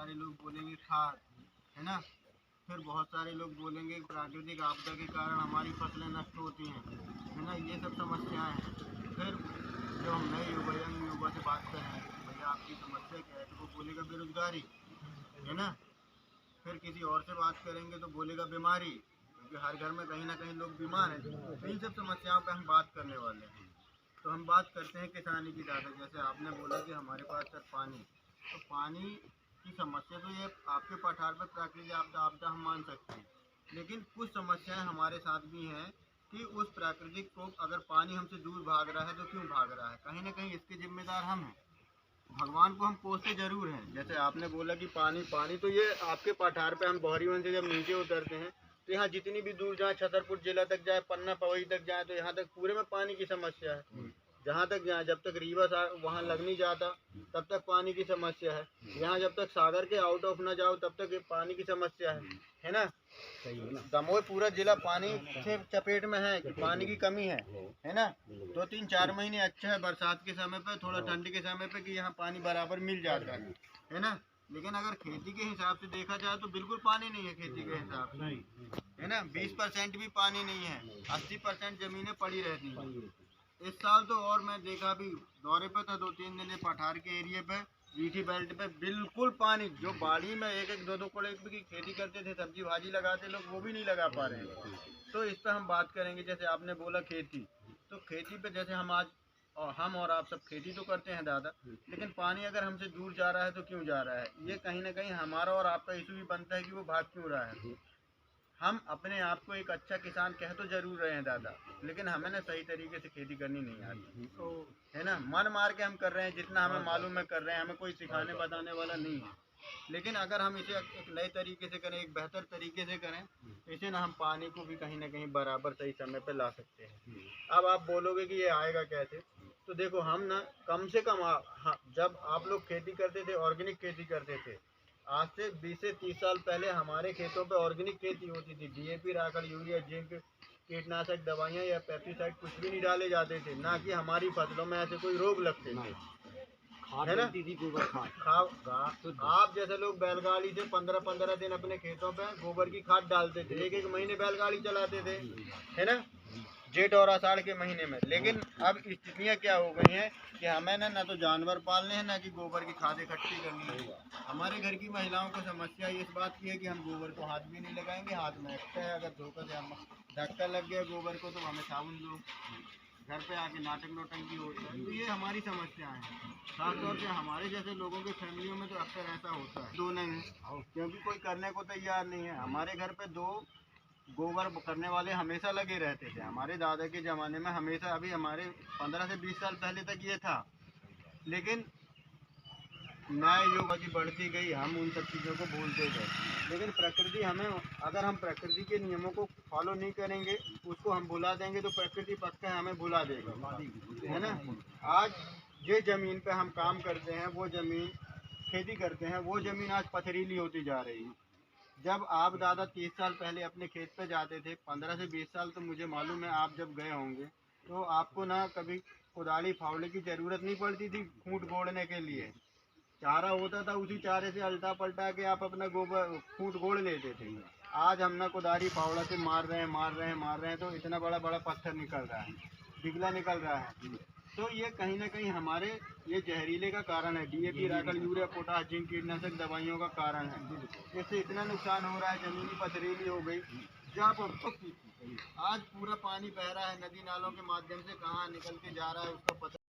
सारे लोग बोलेंगे खाद, है ना। फिर बहुत सारे लोग बोलेंगे प्राकृतिक आपदा के कारण हमारी फसलें नष्ट होती हैं, है ना। ये सब समस्याएं हैं। फिर जो हम नए युवा यंग युवा से बात करें, भैया आपकी समस्या क्या है, तो वो बोलेगा बेरोजगारी, है ना। फिर किसी और से बात करेंगे तो बोलेगा बीमारी, क्योंकि हर घर में कहीं ना कहीं लोग बीमार हैं। तो इन सब समस्याओं पर हम बात करने वाले हैं। तो हम बात करते हैं किसानी की दादा। जैसे आपने बोला कि हमारे पास सर पानी, तो पानी की समस्या तो ये आपके पठार पर प्राकृतिक आपदा आपदा हम मान सकते हैं, लेकिन कुछ समस्याएं हमारे साथ भी हैं कि उस प्राकृतिक को अगर पानी हमसे दूर भाग रहा है तो क्यों भाग रहा है, कहीं ना कहीं इसके जिम्मेदार हम हैं। भगवान को हम कोसते जरूर हैं। जैसे आपने बोला कि पानी पानी, तो ये आपके पठार पे हम बहरीवन से जब नीचे उतरते हैं तो यहाँ जितनी भी दूर जाए, छतरपुर जिला तक जाए, पन्ना पवई तक जाए, तो यहाँ तक पूरे में पानी की समस्या है। जहाँ तक जाए, जब तक रीवा वहाँ लग नहीं जाता तब तक पानी की समस्या है। यहाँ जब तक सागर के आउट ऑफ ना जाओ तब तक पानी की समस्या है ना। दमोह पूरा जिला पानी से चपेट में है कि पानी की कमी है ना। 2-3-4 महीने अच्छा है बरसात के समय पे, थोड़ा ठंड के समय पे कि यहाँ पानी बराबर मिल जाता है ना। लेकिन अगर खेती के हिसाब से देखा जाए तो बिल्कुल पानी नहीं है खेती के हिसाब से, है ना। 20% भी पानी नहीं है, 80% जमीनें पड़ी रहती हैं। इस साल तो और मैं देखा भी, दौरे पे था 2-3 दिन पठार के एरिया पे, रीठी बेल्ट पे बिल्कुल पानी। जो बाड़ी में 1-1 2-2 करोड़ की खेती करते थे, सब्जी भाजी लगाते लोग, वो भी नहीं लगा पा रहे हैं। तो इस पर हम बात करेंगे। जैसे आपने बोला खेती, तो खेती पे जैसे हम आज और हम और आप सब खेती तो करते हैं दादा, लेकिन पानी अगर हमसे दूर जा रहा है तो क्यों जा रहा है, ये कहीं ना कहीं हमारा और आपका इशू भी बनता है कि वो भाग क्यों रहा है। हम अपने आप को एक अच्छा किसान कह तो जरूर रहे हैं दादा, लेकिन हमें ना सही तरीके से खेती करनी नहीं आती, है ना। मन मार के हम कर रहे हैं, जितना हमें मालूम है कर रहे हैं, हमें कोई सिखाने बताने वाला नहीं है। लेकिन अगर हम इसे एक नए तरीके से करें, एक बेहतर तरीके से करें, तो इसे ना हम पानी को भी कहीं ना कहीं बराबर सही समय पर ला सकते हैं। अब आप बोलोगे कि ये आएगा कैसे, तो देखो हम ना कम से कम जब आप लोग खेती करते थे, ऑर्गेनिक खेती करते थे, आज से 20 से 30 साल पहले हमारे खेतों पे ऑर्गेनिक खेती होती थी। डीएपी, राखड़, यूरिया, जिंक, कीटनाशक दवाइयाँ या पेस्टिसाइड कुछ भी नहीं डाले जाते थे, ना कि हमारी फसलों में ऐसे कोई रोग लगते थे, है ना। आप जैसे लोग बैलगाड़ी से 15-15 दिन अपने खेतों पे गोबर की खाद डालते थे, 1-1 महीने बैलगाड़ी चलाते थे, है ना, जेठ और आषाढ़ के महीने में। लेकिन अब स्थितियाँ क्या हो गई हैं कि हमें ना तो जानवर पालने हैं, ना कि गोबर की खाद इकट्ठी करनी है। हमारे घर की महिलाओं को समस्या इस बात की है कि हम गोबर को हाथ भी नहीं लगाएंगे, हाथ में अटका है, अगर धोकर से हम धक्का लग गया गोबर को तो हमें साबुन लो, घर पे आके नाटक नौटंकी होता है। तो ये हमारी समस्या है। खासतौर से हमारे जैसे लोगों के फैमिलियों में तो अक्सर ऐसा होता है। दो नहीं है, क्योंकि कोई करने को तैयार नहीं है। हमारे घर पे 2 गोबर करने वाले हमेशा लगे रहते थे। हमारे दादा के ज़माने में हमेशा, अभी हमारे 15 से 20 साल पहले तक ये था। लेकिन नए युग की बढ़ती गई, हम उन सब चीज़ों को भूलते गए। लेकिन प्रकृति हमें, अगर हम प्रकृति के नियमों को फॉलो नहीं करेंगे, उसको हम भुला देंगे, तो प्रकृति पक्का हमें भुला देगा, है ना। आज जिस ज़मीन पे हम काम करते हैं, वो ज़मीन खेती करते हैं, वो ज़मीन आज पथरीली होती जा रही है। जब आप दादा 30 साल पहले अपने खेत पे जाते थे, 15 से 20 साल तो मुझे मालूम है आप जब गए होंगे, तो आपको ना कभी कुदाली फावड़े की ज़रूरत नहीं पड़ती थी खूंट गोड़ने के लिए। चारा होता था, उसी चारे से अल्टा पलटा के आप अपना गोबर खूंट गोड़ लेते थे। आज हम ना कुदारी फावड़ा से मार रहे हैं, तो इतना बड़ा बड़ा पत्थर निकल रहा है, पिघला निकल रहा है। तो ये कहीं ना कहीं हमारे ये जहरीले का कारण है। डीएपी, राखड़, यूरिया, पोटाश, जिंक, कीटनाशक दवाइयों का कारण है। इससे इतना नुकसान हो रहा है, जमीन पथरीली हो गई। जहाँ पर आज पूरा पानी बह रहा है नदी नालों के माध्यम से, कहाँ निकल के जा रहा है उसका पता